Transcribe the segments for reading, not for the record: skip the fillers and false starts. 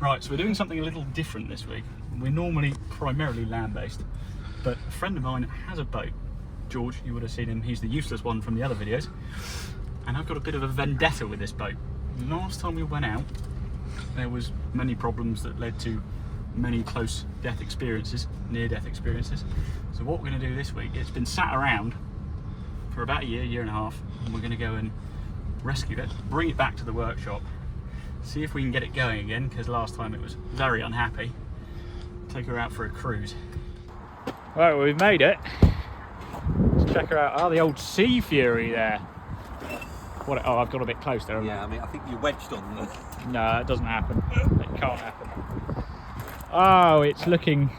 Right, so we're doing something a little different this week. We're normally primarily land-based, but a friend of mine has a boat. George, you would have seen him, he's the useless one from the other videos. And I've got a bit of a vendetta with this boat. Last time we went out, there was many problems that led to many close death experiences, near-death experiences. So what we're going to do this week, it's been sat around for about a year and a half, and we're going to go and rescue it, bring it back to the workshop, see if we can get it going again, because last time it was very unhappy. Take her out for a cruise. Right, well, we've made it. Let's check her out. Oh, the old Sea Fury there. What? Oh, I've got a bit close there. Yeah, I mean, I think you're wedged on the... No, it doesn't happen. It can't happen. Oh, it's looking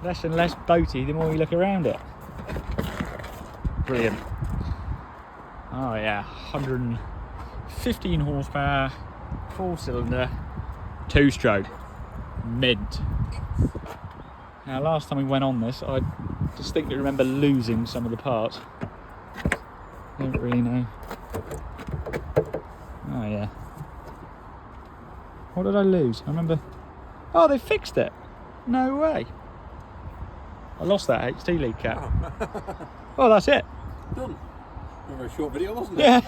less and less boaty the more you look around it. Brilliant. Oh yeah, 115 horsepower, 4-cylinder, 2-stroke, mint. Now, last time we went on this, I distinctly remember losing some of the parts. I don't really know. Oh yeah. What did I lose? I remember. Oh, they fixed it. No way. I lost that HT lead cap. Oh, that's it. Done. A very short video, wasn't it? Yeah.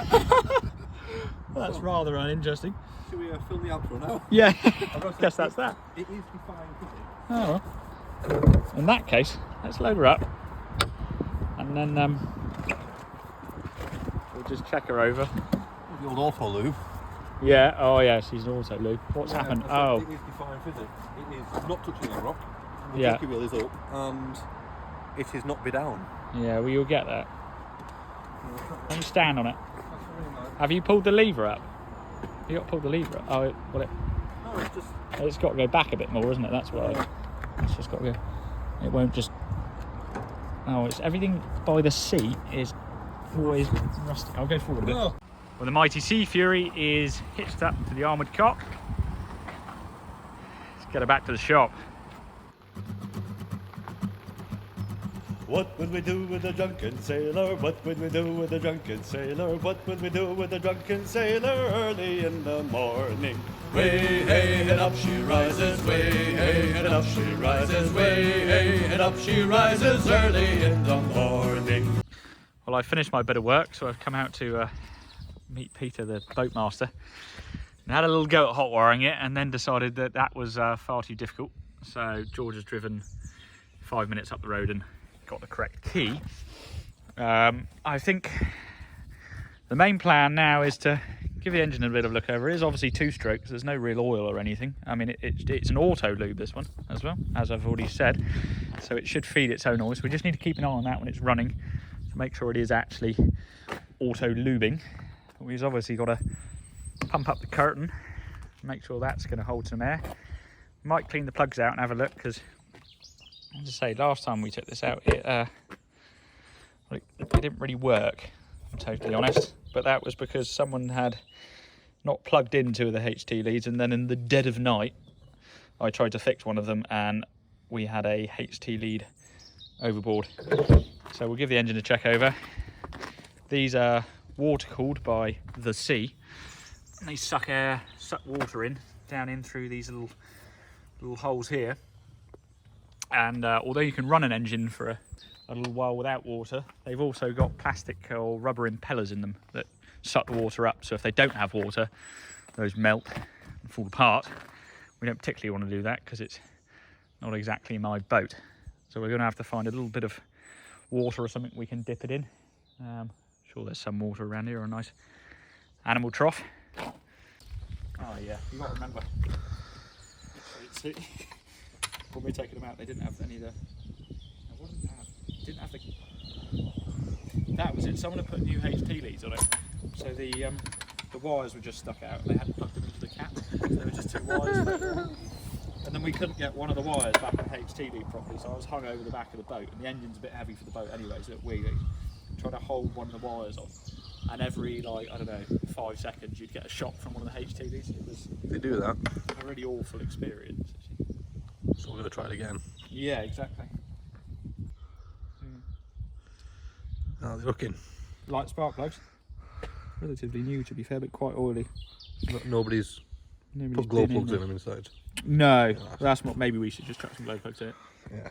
Well, that's rather uninteresting. Should we film the outro now? Yeah. Guess that's that. It is defined, isn't it? Oh well. In that case, let's load her up, and then we'll just check her over. The old auto lube. Yeah. Oh yeah, she's an auto lube. What's happened? Oh. It is defined physics. It is not touching the rock. The Yeah. jockey wheel is up, and it is not be down. Yeah. Well, you'll get that. Let me stand on it. Have you pulled the lever up? You got to pull the lever up. Oh, well, No, it's just... it's got to go back a bit more, isn't it? That's why. It's just got to go. It won't just. Oh, it's everything by the seat is always rusty. I'll go forward a bit. Oh. Well, the mighty Sea Fury is hitched up to the armoured cock. Let's get her back to the shop. What would we do with a drunken sailor? What would we do with a drunken sailor? What would we do with a drunken sailor early in the morning? Way hey and up she rises, way hey and up she rises, way hey and up she rises early in the morning. Well, I finished my bit of work, so I've come out to meet Peter, the boatmaster, and had a little go at hot wiring it, and then decided that that was far too difficult. So George has driven 5 minutes up the road and got the correct key. I think the main plan now is to give the engine a bit of a look over. It is obviously 2-strokes, there's no real oil or anything. I mean, it's an auto lube, this one, as well, as I've already said, so it should feed its own oil. So we just need to keep an eye on that when it's running to make sure it is actually auto lubing. But we've obviously got to pump up the curtain, make sure that's going to hold some air. Might clean the plugs out and have a look, because as I say, last time we took this out, it didn't really work, I'm totally honest. But that was because someone had not plugged in two of the HT leads, and then in the dead of night, I tried to fix one of them, and we had a HT lead overboard. So we'll give the engine a check over. These are water cooled by the sea, and they suck water down in through these little holes here. And although you can run an engine for a little while without water, they've also got plastic or rubber impellers in them that suck the water up. So if they don't have water, those melt and fall apart. We don't particularly want to do that because it's not exactly my boat. So we're going to have to find a little bit of water or something we can dip it in. Sure there's some water around here, a nice animal trough. Oh yeah, you got to remember. When we were taking them out, they didn't have any of the... What did they have? Didn't have the... That was it. Someone had put new HT leads on it. So the wires were just stuck out. They hadn't plugged them into the cap. So there were just 2 wires. And then we couldn't get one of the wires back in the HT lead properly, so I was hung over the back of the boat. And the engine's a bit heavy for the boat anyway, so we tried to hold one of the wires on. And every, like, I don't know, 5 seconds, you'd get a shock from one of the HT leads. It was... They do that. A really awful experience. So we're going to try it again. Yeah, exactly. How are they looking? Light spark plugs. Relatively new, to be fair, but quite oily. Nobody's Nobody's Put glow been plugs in there. them inside. No, that's what. Maybe we should just chuck some glow plugs in it. Yeah.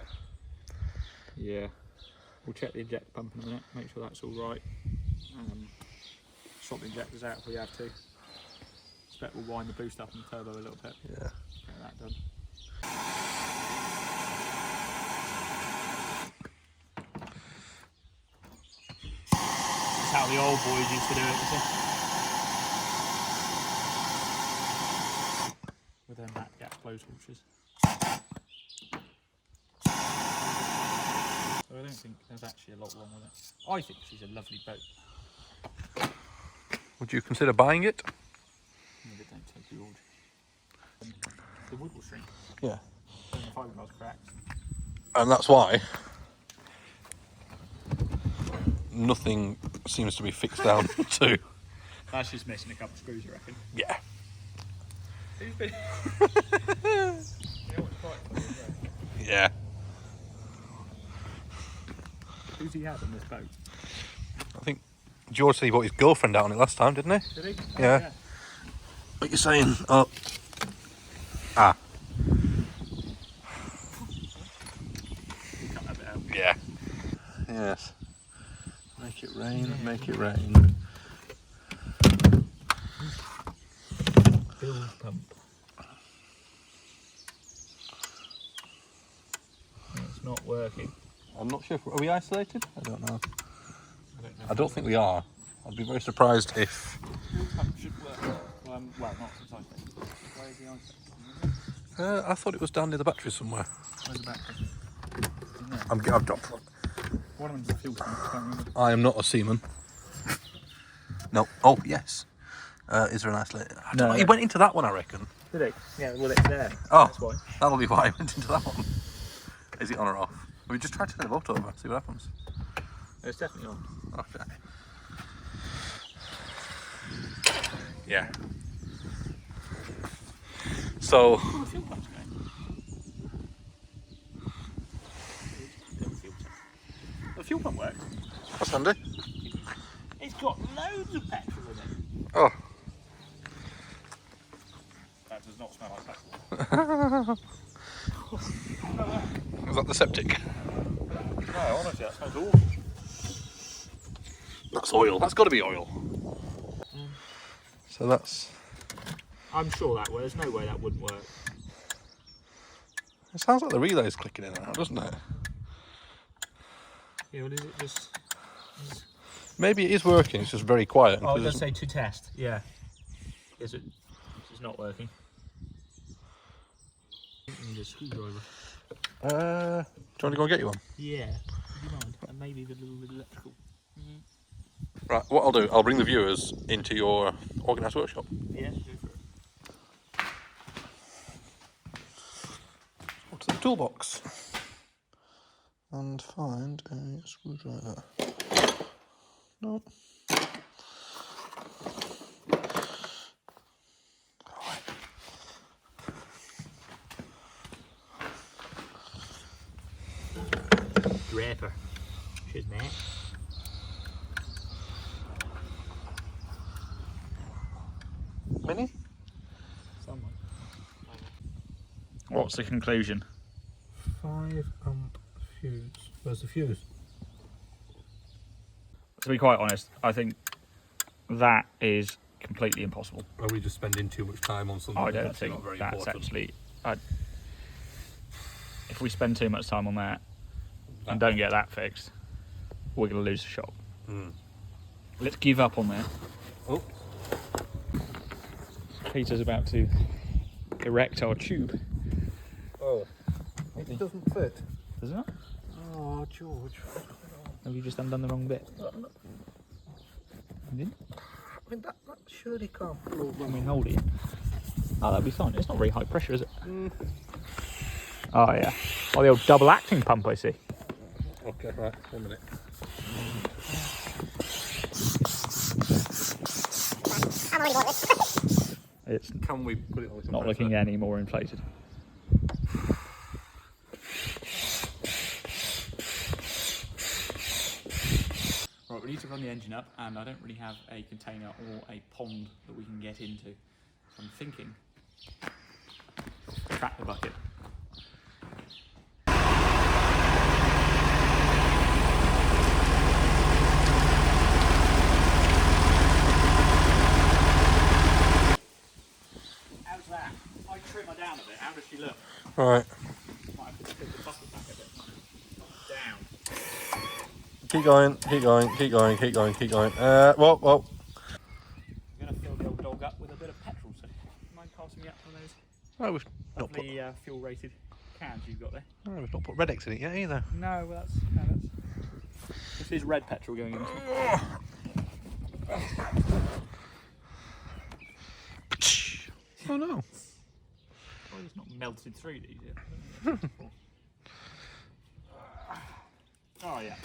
Yeah. We'll check the injector pump in a minute, make sure that's all right. Swap the injectors out if we have to. Expect we'll wind the boost up and the turbo a little bit. Yeah. Get that done. That's how the old boys used to do it, you see. With their mat gas blow torches. So I don't think there's actually a lot wrong with it. I think she's a lovely boat. Would you consider buying it? No, they don't take the old. The wood will shrink. Yeah. And the fiberglass cracks. And that's why nothing seems to be fixed down to. That's just missing a couple of screws, I reckon. Yeah. Who's been? You know what's quite funny, isn't it? Yeah. Who's he had on this boat? I think George said he brought his girlfriend out on it last time, didn't he? Did he? Yeah. What are you saying? Oh. Ah. We'll cut that bit out. Yeah. Yes. Make it rain, make it rain. Build pump. It's not working. I'm not sure. Are we isolated? I don't know. I don't know. I don't think we are. I'd be very surprised if. Build pump should work. Well, not since I think. Where is the ice? I thought it was down near the battery somewhere. Where's the battery? I've dropped one. One of them's the fuel pump. I can't remember. I am not a seaman. No. Oh yes. Is there an isolated? I don't know. He went into that one, I reckon. Did he? Yeah, well, it's there. Oh, That's why. that'll be why he went into that one. Is it on or off? We just try to turn the boat over, see what happens. It's definitely on. Okay. Yeah. So. Oh, the fuel pump's going. The fuel pump works. That's handy. It's got loads of petrol in it. Oh. That does not smell like petrol. Is that the septic? No, honestly, that smells awful. That's oil. That's got to be oil. So that's. I'm sure that way. There's no way that wouldn't work. It sounds like the relay's clicking in and out, doesn't it? Yeah, well, is it just... Maybe it is working. It's just very quiet. Oh, it does say to test. Yeah. Is it? It's not working. I think we need a screwdriver. Do you want to go and get you one? Yeah. Would you mind? And maybe the little electrical. Right. What I'll do, I'll bring the viewers into your organised workshop. Yeah, go for it. Go to the toolbox and find a screwdriver. No. Draper. Cheers, mate. Mini? Someone. What's the conclusion? 5 amp fuse. Where's the fuse? To be quite honest, I think that is completely impossible. Are we just spending too much time on something I don't that's think not very that's important? actually. If we spend too much time on that and don't get that fixed, we're going to lose the shop. Let's give up on that. Oh, Peter's about to erect our tube. oh, it doesn't fit. Does it not? Oh, George. Have you just undone the wrong bit? You didn't? I mean, that surely can't flow. I mean, hold it. Oh, that'd be fine. It's not very high pressure, is it? Oh, yeah. Oh, the old double acting pump, I see. Okay, right, 1 minute. It's Can we put it on the not looking any more inflated. Right, we need to run the engine up, and I don't really have a container or a pond that we can get into. So I'm thinking Crack the bucket. How's that? I trim her down a bit. How does she look? Right. Might have to take the bucket back a bit. Down. Keep going, keep going, keep going, keep going, keep going. Well. I'm going to fill the old dog up with a bit of petrol, so do you mind passing me up one of those No, we've not put, lovely fuel-rated cans you've got there? no, we've not put Red X in it yet either. No, well that's... This is red petrol going into it. Oh no. Well, it's not melted through these yet. Oh yeah.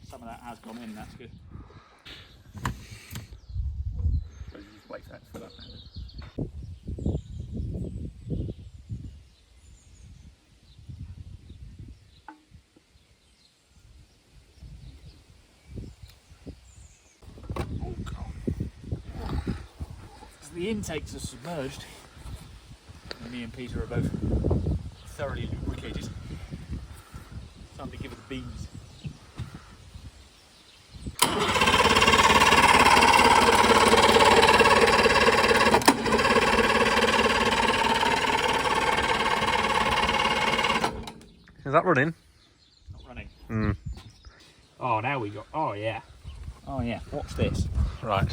Some of that has gone in, that's good. So you just wait for that to fill up now. Oh god. The intakes are submerged. And me and Peter are both thoroughly lubricated. Time to give it the beans. Is that running? Not running. Hmm. Oh, now we got. Oh yeah. Oh yeah. Watch this. Right.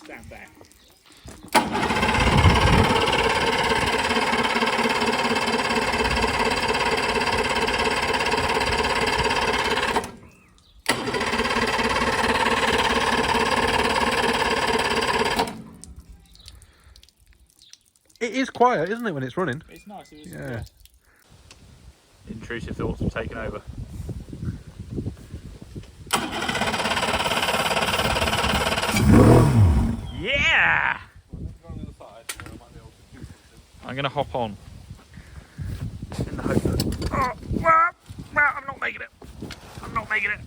Stand back. It is quiet, isn't it, when it's running? It's nice. It was, Yeah. Intrusive thoughts have taken over. Yeah! I'm going to hop on. In the hope that... Oh, well, I'm not making it. I'm not making it.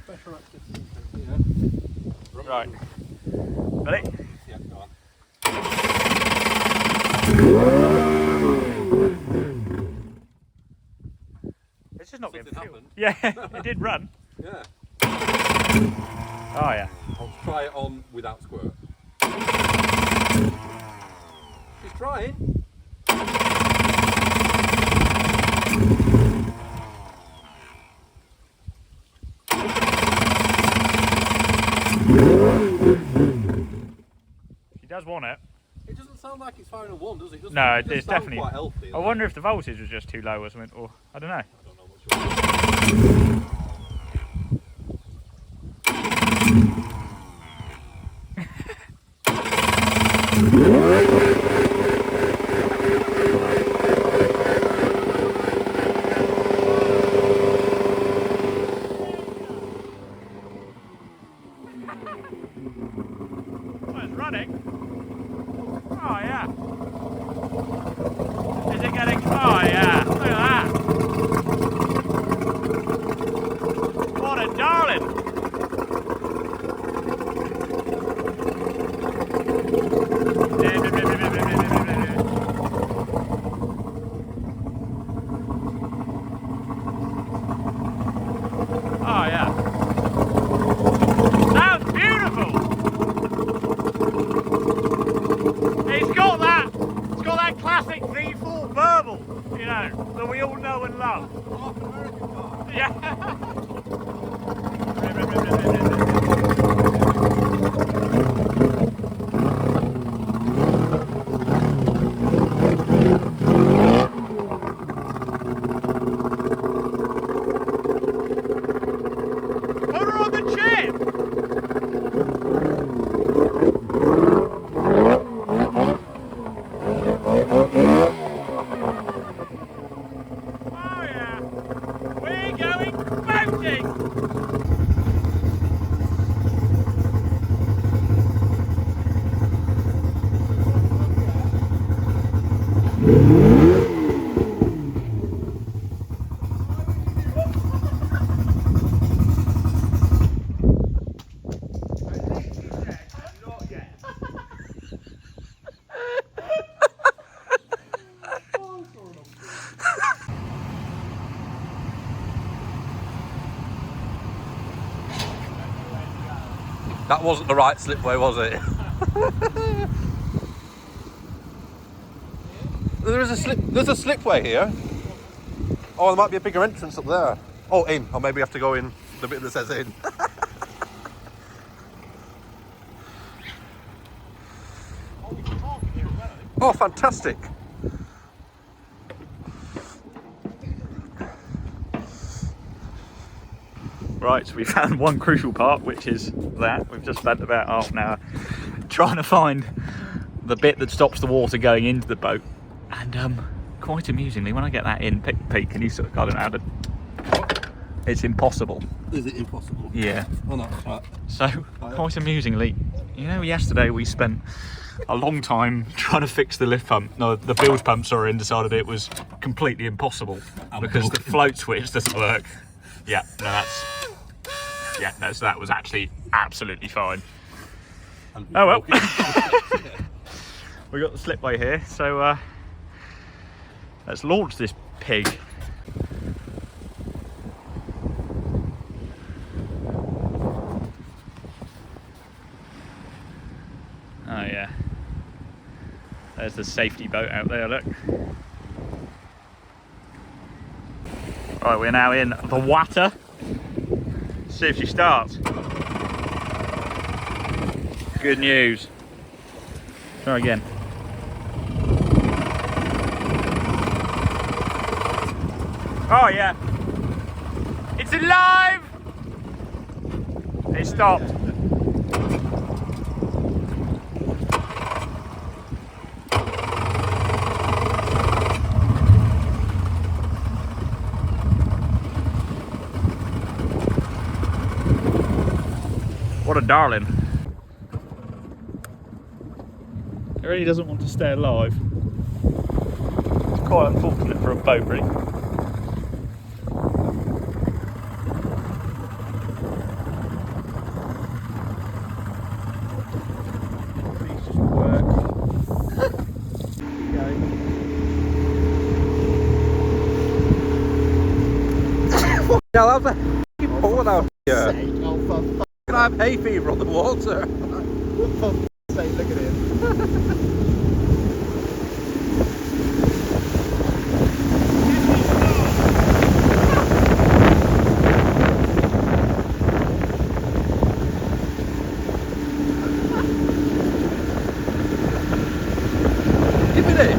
Better access. Right. Ready? Yeah, go on. It's just not being Something fueled. happened. Yeah, it did run. Yeah. Oh yeah. I'll try it on without squirt. She's trying. She does want it. It doesn't sound like it's firing a one, does it? Doesn't No, it does it's sound definitely. quite healthy. I wonder if the voltage was just too low or something, or I don't know. I don't know what you're Oh, it's running. Oh yeah. Is it getting? Oh yeah. Look at that. What a darling. Oh yeah. Sounds beautiful. It's got that classic V4 burble, you know, that we all know and love. North American car. Yeah. Put her on the chip. Oh yeah, we're going boating! That wasn't the right slipway, was it? There's a slipway here. Oh, there might be a bigger entrance up there. Oh, in. Or maybe we have to go in the bit that says in. Oh, fantastic. Right, so we found one crucial part, which is that. We've just spent about half an hour trying to find the bit that stops the water going into the boat. And quite amusingly, when I get that in, Pete, can you sort of, I don't know how to... It's impossible. Is it impossible? Yeah. Oh, no, right. So, quite amusingly, you know, yesterday we spent a long time trying to fix the lift pump. No, the bilge pump, sorry, and decided it was completely impossible because the float switch doesn't work. Yeah, no, that's... Yeah, no, so that was actually absolutely fine. Oh well. We got the slipway here, so let's launch this pig. Oh yeah. There's the safety boat out there, look. Right, we're now in the water. See if she starts. Good news. Try again. Oh yeah. It's alive! It stopped. What a darling. It really doesn't want to stay alive. It's quite unfortunate for a boat, really. Please just work. Yeah, that's a f***ing boat out here. Can I have hay fever on the water? Say, look at him. Give me it.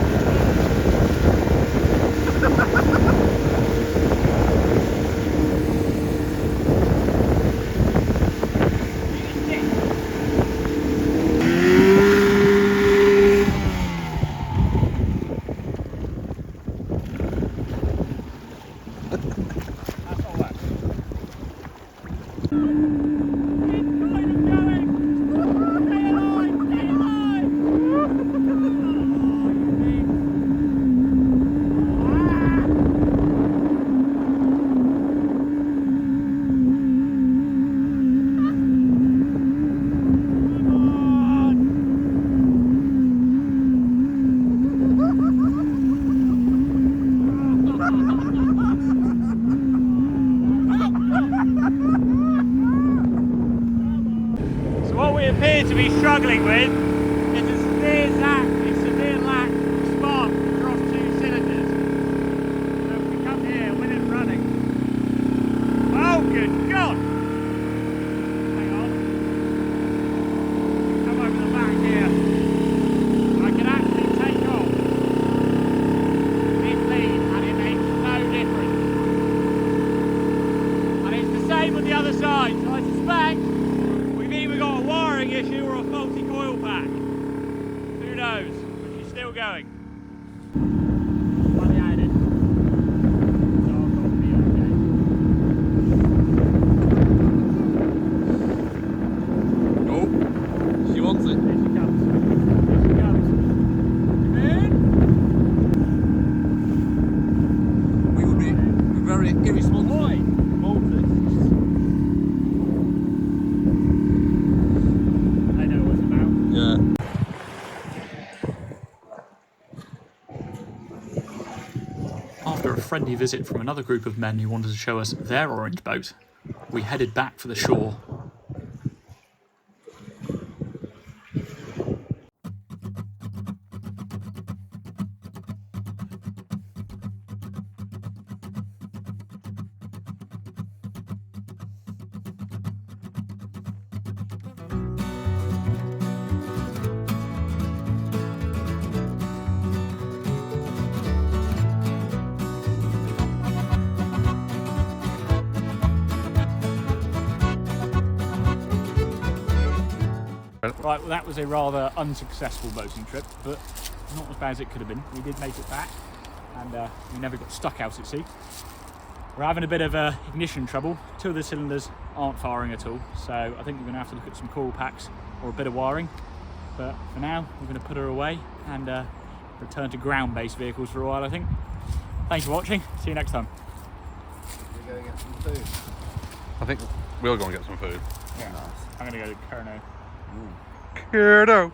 To be struggling with is a severe lack of spark across two cylinders. So if we come here with it running. Oh good God! Hang on. Come over the back here. I can actually take off this lead and it makes no difference. And it's the same on the other side, so I suspect we've either got a wiring issue or a faulty coil pack. Who knows? But she's still going. Bloody hate it. So I've got to be okay. Oh, she wants it. Here she comes. Here she comes. Come in. We would be very irresponsible. Oi! Motors. I know what it's about. Yeah. After a friendly visit from another group of men who wanted to show us their orange boat, we headed back for the shore. Right, well that was a rather unsuccessful boating trip, but not as bad as it could have been. We did make it back, and we never got stuck out at sea. We're having a bit of ignition trouble. 2 of the cylinders aren't firing at all, so I think we're going to have to look at some coil packs or a bit of wiring. But for now, we're going to put her away and return to ground-based vehicles for a while, I think. Thanks for watching. See you next time. We're going to get some food. I think we'll go and get some food. Yeah. I'm going to go to Curno. Curno.